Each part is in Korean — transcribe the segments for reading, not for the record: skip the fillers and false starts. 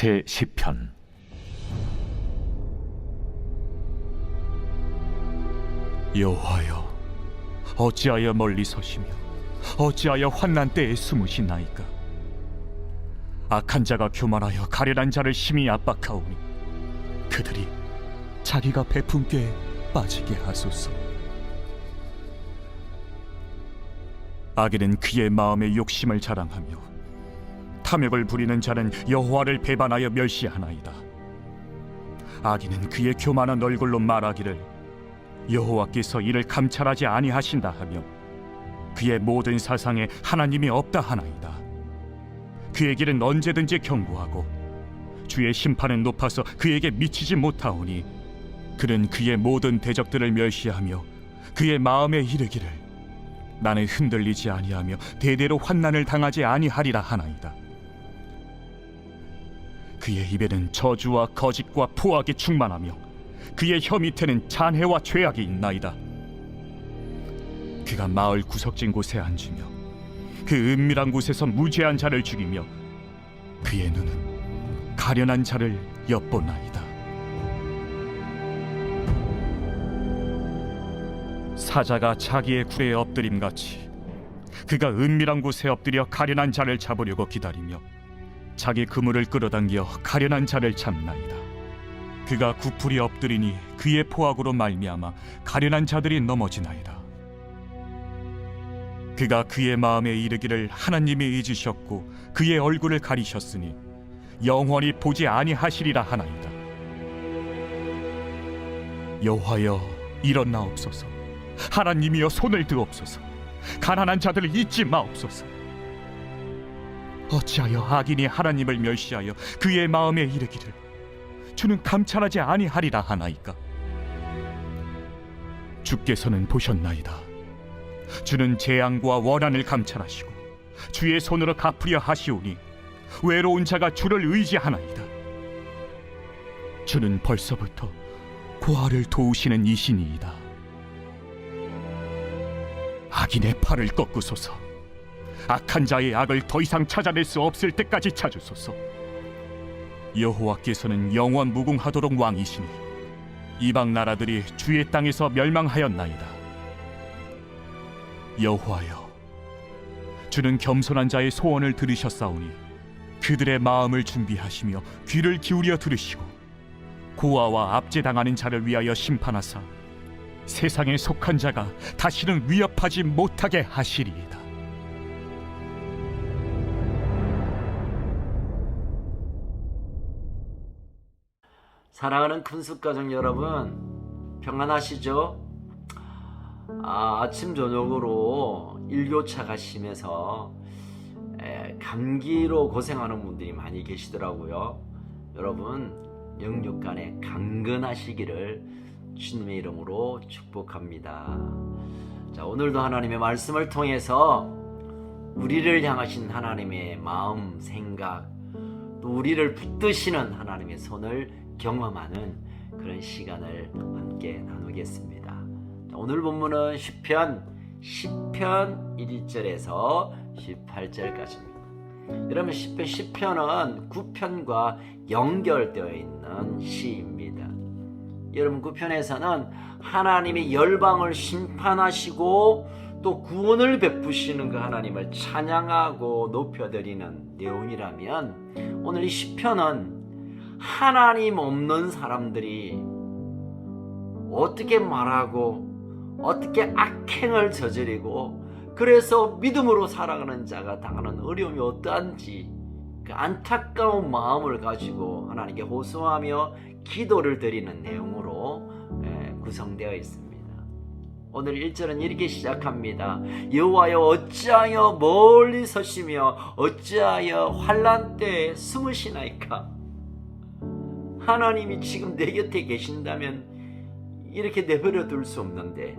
제10편. 여호와여, 어찌하여 멀리 서시며 어찌하여 환난 때에 숨으시나이까? 악한 자가 교만하여 가련한 자를 심히 압박하오니 그들이 자기가 베푼 꾀에 빠지게 하소서. 악인은 그의 마음의 욕심을 자랑하며 탐욕을 부리는 자는 여호와를 배반하여 멸시하나이다. 악인은 그의 교만한 얼굴로 말하기를 여호와께서 이를 감찰하지 아니하신다 하며 그의 모든 사상에 하나님이 없다 하나이다. 그의 길은 언제든지 견고하고 주의 심판은 높아서 그에게 미치지 못하오니 그는 그의 모든 대적들을 멸시하며 그의 마음에 이르기를 나는 흔들리지 아니하며 대대로 환난을 당하지 아니하리라 하나이다. 그의 입에는 저주와 거짓과 포악이 충만하며 그의 혀 밑에는 잔해와 죄악이 있나이다. 그가 마을 구석진 곳에 앉으며 그 은밀한 곳에서 무죄한 자를 죽이며 그의 눈은 가련한 자를 엿보나이다. 사자가 자기의 굴에 엎드림같이 그가 은밀한 곳에 엎드려 가련한 자를 잡으려고 기다리며 자기 그물을 끌어당겨 가련한 자를 잡나이다. 그가 구풀이 엎드리니 그의 포악으로 말미암아 가련한 자들이 넘어지나이다. 그가 그의 마음에 이르기를 하나님이 잊으셨고 그의 얼굴을 가리셨으니 영원히 보지 아니하시리라 하나이다. 여호와여, 일어나옵소서. 하나님이여, 손을 드옵소서. 가난한 자들을 잊지 마옵소서. 어찌하여 악인이 하나님을 멸시하여 그의 마음에 이르기를 주는 감찰하지 아니하리라 하나이까? 주께서는 보셨나이다. 주는 재앙과 원한을 감찰하시고 주의 손으로 갚으려 하시오니 외로운 자가 주를 의지하나이다. 주는 벌써부터 고아를 도우시는 이신이이다. 악인의 팔을 꺾으소서. 악한 자의 악을 더 이상 찾아낼 수 없을 때까지 찾으소서. 여호와께서는 영원 무궁하도록 왕이시니 이방 나라들이 주의 땅에서 멸망하였나이다. 여호와여, 주는 겸손한 자의 소원을 들으셨사오니 그들의 마음을 준비하시며 귀를 기울여 들으시고 고아와 압제당하는 자를 위하여 심판하사 세상에 속한 자가 다시는 위협하지 못하게 하시리이다. 사랑하는 큰숙가족 여러분, 평안하시죠? 아침 저녁으로 일교차 가시면서 감기로 고생하는 분들이 많이 계시더라고요. 여러분, 영육간에 강건하시기를 주님의 이름으로 축복합니다. 자, 오늘도 하나님의 말씀을 통해서 우리를 향하신 하나님의 마음, 생각, 또 우리를 붙드시는 하나님의 손을 경험하는 그런 시간을 함께 나누겠습니다. 자, 오늘 본문은 시편 1절에서 18절까지입니다. 여러분, 시편은 9편과 연결되어 있는 시입니다. 여러분, 9편에서는 하나님이 열방을 심판하시고 또 구원을 베푸시는 그 하나님을 찬양하고 높여드리는 내용이라면, 오늘 이 시편은 하나님 없는 사람들이 어떻게 말하고 어떻게 악행을 저지르고 그래서 믿음으로 살아가는 자가 당하는 어려움이 어떠한지 그 안타까운 마음을 가지고 하나님께 호소하며 기도를 드리는 내용으로 구성되어 있습니다. 오늘 1절은 이렇게 시작합니다. 여호와여, 어찌하여 멀리 서시며 어찌하여 환난 때에 숨으시나이까? 하나님이 지금 내 곁에 계신다면 이렇게 내버려 둘 수 없는데,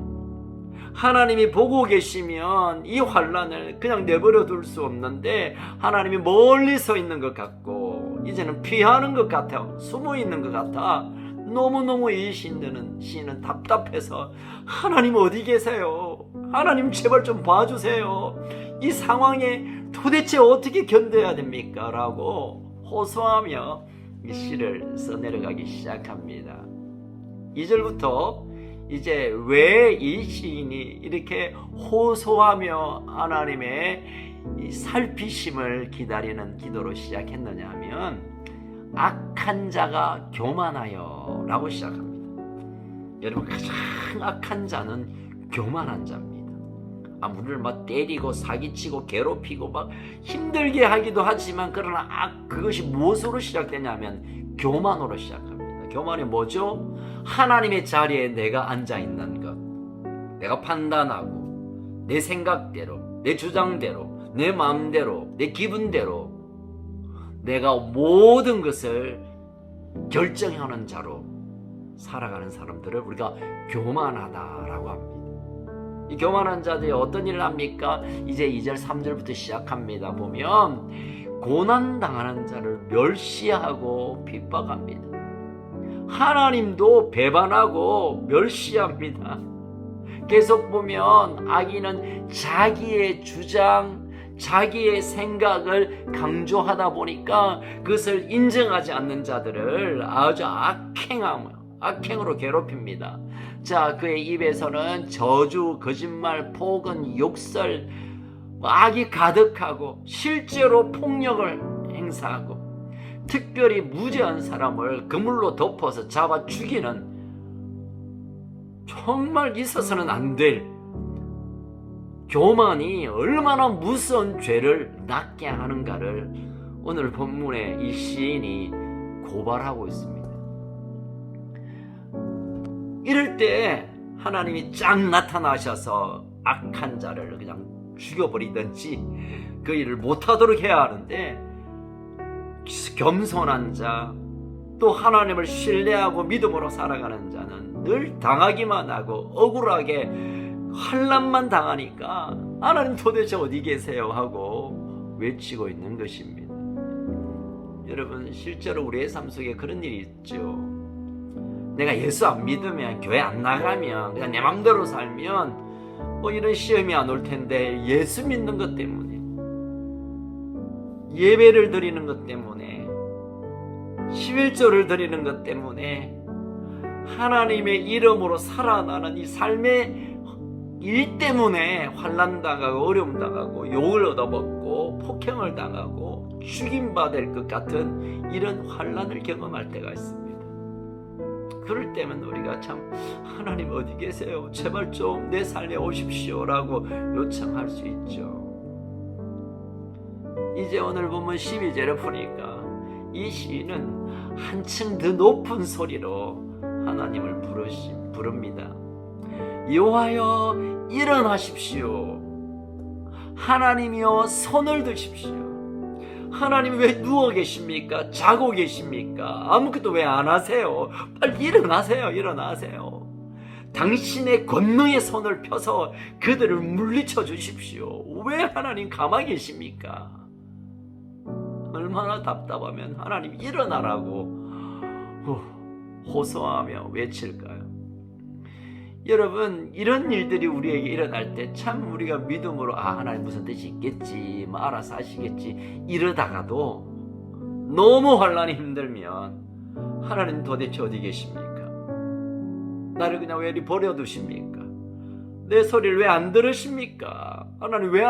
하나님이 보고 계시면 이 환난을 그냥 내버려 둘 수 없는데 하나님이 멀리 서 있는 것 같고 이제는 피하는 것 같아, 숨어 있는 것 같아. 너무너무 이 시인은 답답해서 하나님 어디 계세요? 하나님 제발 좀 봐주세요. 이 상황에 도대체 어떻게 견뎌야 됩니까? 라고 호소하며 이 시를 써내려가기 시작합니다. 2절부터 이제 왜 이 시인이 이렇게 호소하며 하나님의 이 살피심을 기다리는 기도로 시작했느냐 하면 악한 자가 교만하여 라고 시작합니다. 여러분, 가장 악한 자는 교만한 자입니다. 우리를 막 때리고 사기치고 괴롭히고 막 힘들게 하기도 하지만, 그러나 그것이 무엇으로 시작되냐면 교만으로 시작합니다. 교만이 뭐죠? 하나님의 자리에 내가 앉아있는 것, 내가 판단하고 내 생각대로, 내 주장대로, 내 마음대로, 내 기분대로 내가 모든 것을 결정하는 자로 살아가는 사람들을 우리가 교만하다라고 합니다. 이 교만한 자들이 어떤 일을 합니까? 이제 2절 3절부터 시작합니다. 보면 고난당하는 자를 멸시하고 핍박합니다. 하나님도 배반하고 멸시합니다. 계속 보면 악인은 자기의 주장, 자기의 생각을 강조하다 보니까 그것을 인정하지 않는 자들을 아주 악행으로 괴롭힙니다. 자, 그의 입에서는 저주, 거짓말, 폭언, 욕설, 악이 가득하고 실제로 폭력을 행사하고 특별히 무죄한 사람을 그물로 덮어서 잡아 죽이는 정말 있어서는 안 될 교만이 얼마나 무서운 죄를 낳게 하는가를 오늘 본문에 이 시인이 고발하고 있습니다. 이럴 때 하나님이 쫙 나타나셔서 악한 자를 그냥 죽여버리든지 그 일을 못하도록 해야 하는데, 겸손한 자, 또 하나님을 신뢰하고 믿음으로 살아가는 자는 늘 당하기만 하고 억울하게 환난만 당하니까 하나님 도대체 어디 계세요 하고 외치고 있는 것입니다. 여러분, 실제로 우리의 삶 속에 그런 일이 있죠. 내가 예수 안 믿으면, 교회 안 나가면, 그냥 내 맘대로 살면 이런 시험이 안 올 텐데, 예수 믿는 것 때문에, 예배를 드리는 것 때문에, 11조를 드리는 것 때문에, 하나님의 이름으로 살아나는 이 삶의 일 때문에 환난 당하고 어려움 당하고 욕을 얻어먹고 폭행을 당하고 죽임받을 것 같은 이런 환난을 경험할 때가 있습니다. 그럴 때면 우리가 참, 하나님 어디 계세요? 제발 좀 내 삶에 오십시오라고 요청할 수 있죠. 이제 오늘 보면 12절을 보니까 이 시인은 한층 더 높은 소리로 하나님을 부릅니다. 여호와여 일어나십시오. 하나님이여 손을 드십시오. 하나님 왜 누워 계십니까? 자고 계십니까? 아무것도 왜 안 하세요? 빨리 일어나세요. 당신의 권능의 손을 펴서 그들을 물리쳐 주십시오. 왜 하나님 가만히 계십니까? 얼마나 답답하면 하나님 일어나라고 호소하며 외칠까요? 여러분, 이런 일들이 우리에게 일어날 때 참 우리가 믿음으로 하나님 무슨 뜻이 있겠지, 알아서 하시겠지 이러다가도 너무 환난이 힘들면 하나님 도대체 어디 계십니까? 나를 그냥 왜 이리 버려두십니까? 내 소리를 왜 안 들으십니까? 하나님 왜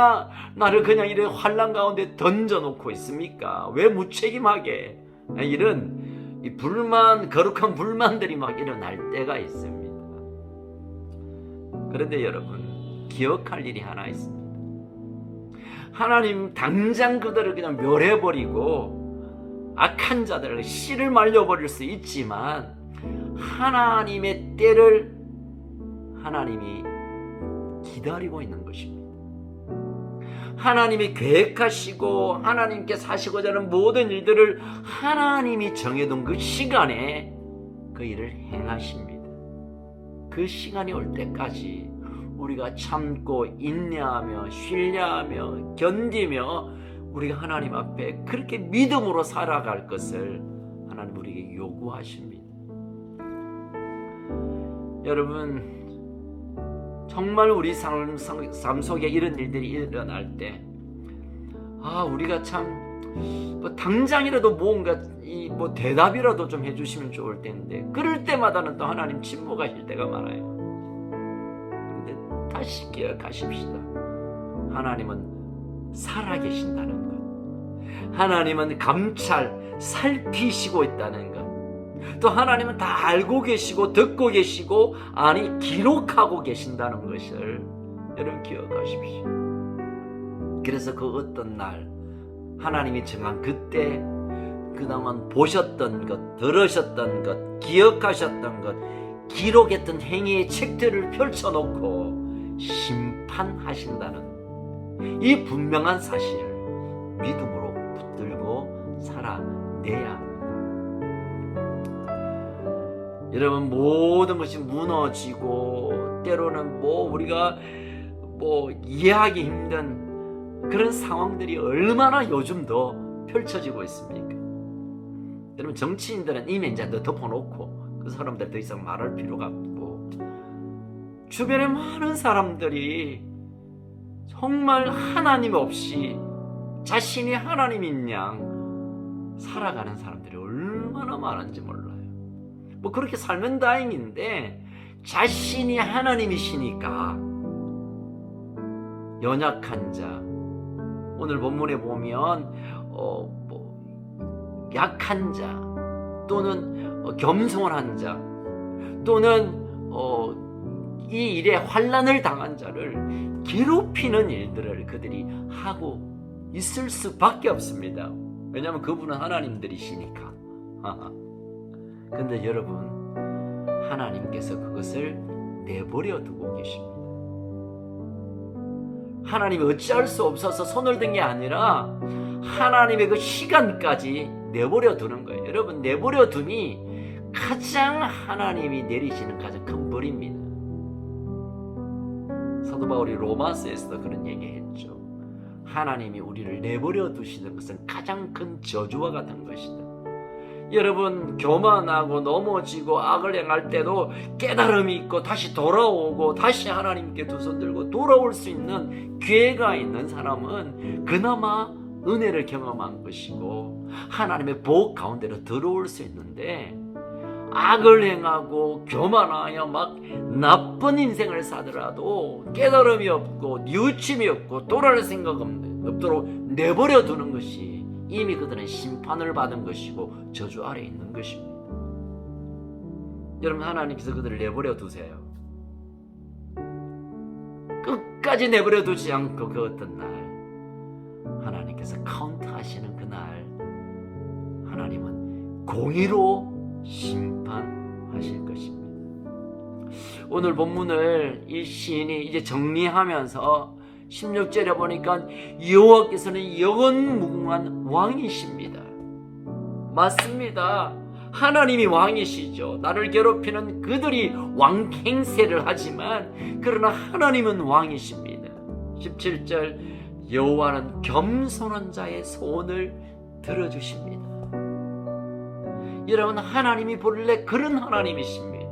나를 그냥 이런 환난 가운데 던져놓고 있습니까? 왜 무책임하게? 이런 거룩한 불만들이 막 일어날 때가 있습니다. 그런데 여러분, 기억할 일이 하나 있습니다. 하나님 당장 그들을 그냥 멸해버리고 악한 자들을 씨를 말려버릴 수 있지만, 하나님의 때를 하나님이 기다리고 있는 것입니다. 하나님이 계획하시고 하나님께서 하시고자 하는 모든 일들을 하나님이 정해둔 그 시간에 그 일을 행하십니다. 그 시간이 올 때까지 우리가 참고 인내하며 신뢰하며 견디며 우리가 하나님 앞에 그렇게 믿음으로 살아갈 것을 하나님 우리에게 요구하십니다. 여러분, 정말 우리 삶 속에 이런 일들이 일어날 때 우리가 참 뭐 당장이라도 뭔가 뭐 대답이라도 좀 해주시면 좋을 텐데 그럴 때마다는 또 하나님 침묵하실 때가 많아요. 그런데 다시 기억하십시다. 하나님은 살아계신다는 것, 하나님은 감찰 살피시고 있다는 것, 또 하나님은 다 알고 계시고 듣고 계시고 아니 기록하고 계신다는 것을 여러분 기억하십시오. 그래서 그 어떤 날 하나님이 정한 그때 그동안 보셨던 것, 들으셨던 것, 기억하셨던 것, 기록했던 행위의 책들을 펼쳐놓고 심판하신다는 이 분명한 사실을 믿음으로 붙들고 살아내야 합니다. 여러분, 모든 것이 무너지고 때로는 우리가 이해하기 힘든 그런 상황들이 얼마나 요즘 더 펼쳐지고 있습니까? 여러분, 정치인들은 이미 이제 덮어놓고 그 사람들 더 이상 말할 필요가 없고, 주변에 많은 사람들이 정말 하나님 없이 자신이 하나님인 양 살아가는 사람들이 얼마나 많은지 몰라요. 그렇게 살면 다행인데 자신이 하나님이시니까 연약한 자, 오늘 본문에 보면 약한 자 또는 겸손한 자 또는 이 일에 환난을 당한 자를 괴롭히는 일들을 그들이 하고 있을 수밖에 없습니다. 왜냐하면 그분은 하나님들이시니까. 근데 여러분, 하나님께서 그것을 내버려 두고 계십니다. 하나님이 어찌할 수 없어서 손을 든 게 아니라 하나님의 그 시간까지 내버려 두는 거예요. 여러분, 내버려 둠이 가장 하나님이 내리시는 가장 큰 벌입니다. 사도 바울이 로마서에서도 그런 얘기했죠. 하나님이 우리를 내버려 두시는 것은 가장 큰 저주와 같은 것이다. 여러분, 교만하고 넘어지고 악을 행할 때도 깨달음이 있고 다시 돌아오고 다시 하나님께 두 손 들고 돌아올 수 있는 기회가 있는 사람은 그나마 은혜를 경험한 것이고 하나님의 복 가운데로 들어올 수 있는데, 악을 행하고 교만하여 막 나쁜 인생을 사더라도 깨달음이 없고 뉘우침이 없고 돌아올 생각 없도록 내버려 두는 것이 이미 그들은 심판을 받은 것이고 저주 아래 있는 것입니다. 여러분, 하나님께서 그들을 내버려 두세요. 끝까지 내버려 두지 않고 그 어떤 날 하나님께서 카운트하시는 그날 하나님은 공의로 심판하실 것입니다. 오늘 본문을 이 시인이 이제 정리하면서 16절에 보니까 여호와께서는 영원무궁한 왕이십니다. 맞습니다. 하나님이 왕이시죠. 나를 괴롭히는 그들이 왕 행세를 하지만 그러나 하나님은 왕이십니다. 17절, 여호와는 겸손한 자의 소원을 들어주십니다. 여러분, 하나님이 본래 그런 하나님이십니다.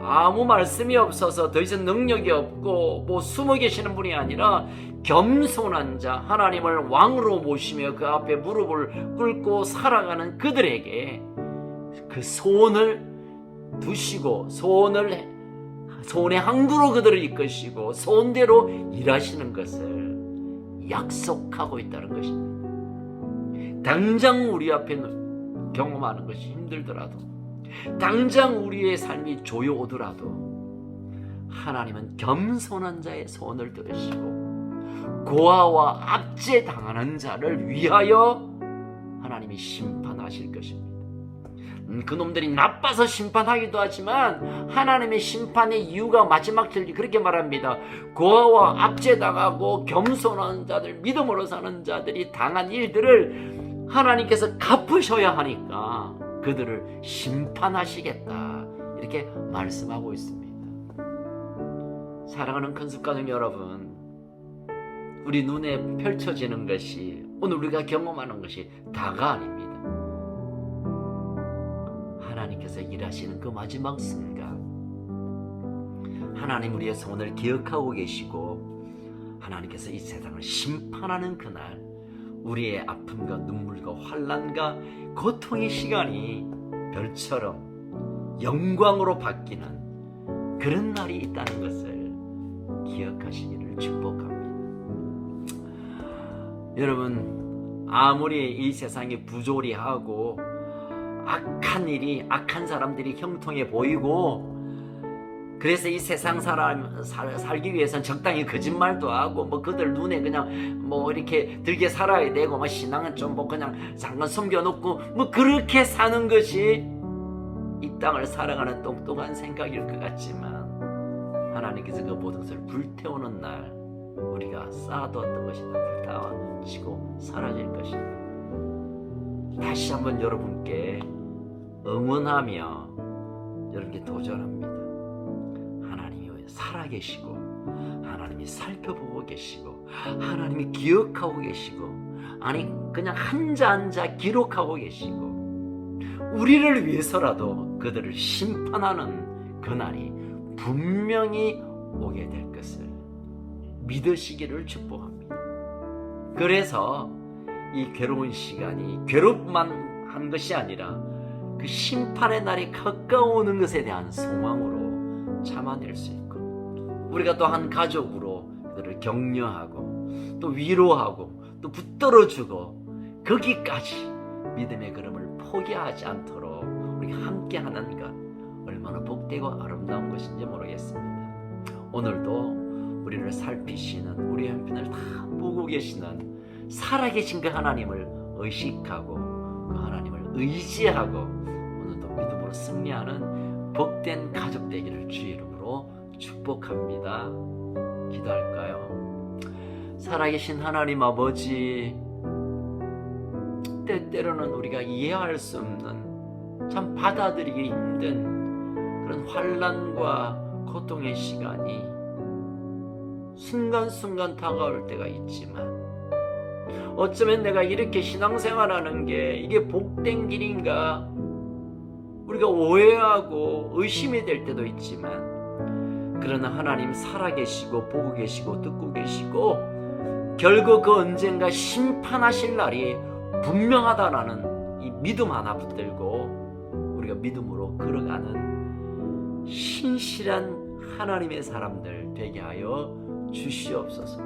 아무 말씀이 없어서 더 이상 능력이 없고 숨어 계시는 분이 아니라 겸손한 자, 하나님을 왕으로 모시며 그 앞에 무릎을 꿇고 살아가는 그들에게 그 소원을 두시고 소원의 항구로 그들을 이끄시고 소원대로 일하시는 것을 약속하고 있다는 것입니다. 당장 우리 앞에 경험하는 것이 힘들더라도, 당장 우리의 삶이 조여오더라도 하나님은 겸손한 자의 소원을 들으시고 고아와 압제 당하는 자를 위하여 하나님이 심판하실 것입니다. 그놈들이 나빠서 심판하기도 하지만 하나님의 심판의 이유가 마지막 절기 그렇게 말합니다. 고아와 압제당하고 겸손한 자들, 믿음으로 사는 자들이 당한 일들을 하나님께서 갚으셔야 하니까 그들을 심판하시겠다, 이렇게 말씀하고 있습니다. 사랑하는 큰숙가족 여러분, 우리 눈에 펼쳐지는 것이, 오늘 우리가 경험하는 것이 다가 아닙니다. 하나님께서 일하시는 그 마지막 순간 하나님 우리의 소원을 기억하고 계시고 하나님께서 이 세상을 심판하는 그날 우리의 아픔과 눈물과 환난과 고통의 시간이 별처럼 영광으로 바뀌는 그런 날이 있다는 것을 기억하시기를 축복합니다. 여러분, 아무리 이 세상이 부조리하고 악한 사람들이 형통해 보이고, 그래서 이 세상 사람 살기 위해서는 적당히 거짓말도 하고, 뭐 그들 눈에 그냥 뭐 이렇게 들게 살아야 되고, 뭐 신앙은 좀 뭐 그냥 잠깐 숨겨놓고 뭐 그렇게 사는 것이 이 땅을 살아가는 똑똑한 생각일 것 같지만, 하나님께서 그 모든 것을 불태우는 날 우리가 쌓아두었던 것이 다 불타지고 사라질 것입니다. 다시 한번 여러분께 응원하며 여러분께 도전합니다. 하나님이 살아계시고, 하나님이 살펴보고 계시고, 하나님이 기억하고 계시고, 아니 그냥 한자 기록하고 계시고, 우리를 위해서라도 그들을 심판하는 그날이 분명히 오게 될 것을 믿으시기를 축복합니다. 그래서 이 괴로운 시간이 괴롭만 한 것이 아니라 그 심판의 날이 가까워오는 것에 대한 소망으로 참아낼 수 있고, 우리가 또 한 가족으로 그들을 격려하고 또 위로하고 또 붙들어주고, 거기까지 믿음의 걸음을 포기하지 않도록 우리가 함께하는 것, 얼마나 복되고 아름다운 것인지 모르겠습니다. 오늘도 우리를 살피시는, 우리 형편을 다 보고 계시는 살아계신 그 하나님을 의식하고 그 하나님을 의지하고 오늘도 믿음으로 승리하는 복된 가족 되기를 주의 이름으로 축복합니다. 기도할까요? 살아계신 하나님 아버지, 때때로는 우리가 이해할 수 없는, 참 받아들이기 힘든 그런 환난과 고통의 시간이 순간순간 다가올 때가 있지만, 어쩌면 내가 이렇게 신앙생활하는 게 이게 복된 길인가 우리가 오해하고 의심이 될 때도 있지만, 그러나 하나님 살아계시고 보고 계시고 듣고 계시고 결국 그 언젠가 심판하실 날이 분명하다라는 이 믿음 하나 붙들고 우리가 믿음으로 걸어가는 신실한 하나님의 사람들 되게 하여 주시옵소서.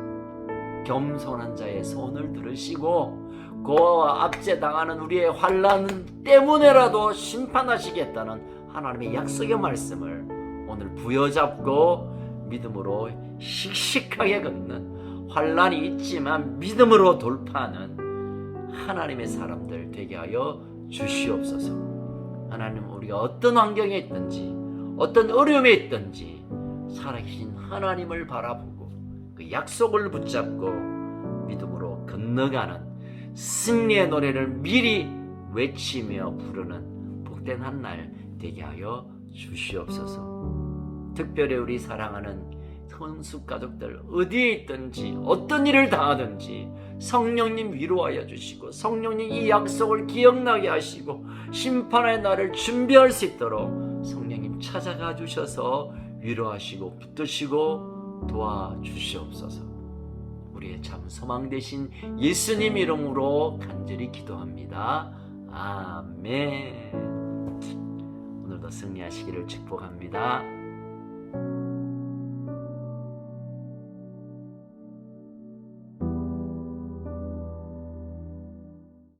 겸손한 자의 손을 들으시고 그와 압제당하는 우리의 환난 때문에라도 심판하시겠다는 하나님의 약속의 말씀을 오늘 부여잡고 믿음으로 씩씩하게 걷는, 환난이 있지만 믿음으로 돌파하는 하나님의 사람들 되게 하여 주시옵소서. 하나님, 우리가 어떤 환경에 있든지 어떤 어려움에 있든지 살아계신 하나님을 바라보고 그 약속을 붙잡고 믿음으로 건너가는 승리의 노래를 미리 외치며 부르는 복된 한 날 되게 하여 주시옵소서. 특별히 우리 사랑하는 선수 가족들 어디에 있든지 어떤 일을 당하든지 성령님 위로하여 주시고, 성령님 이 약속을 기억나게 하시고 심판의 날을 준비할 수 있도록 성령님 찾아가 주셔서 위로하시고 붙드시고 도와주시옵소서. 우리의 참 소망 되신 예수님 이름으로 간절히 기도합니다. 아멘. 오늘도 승리하시기를 축복합니다.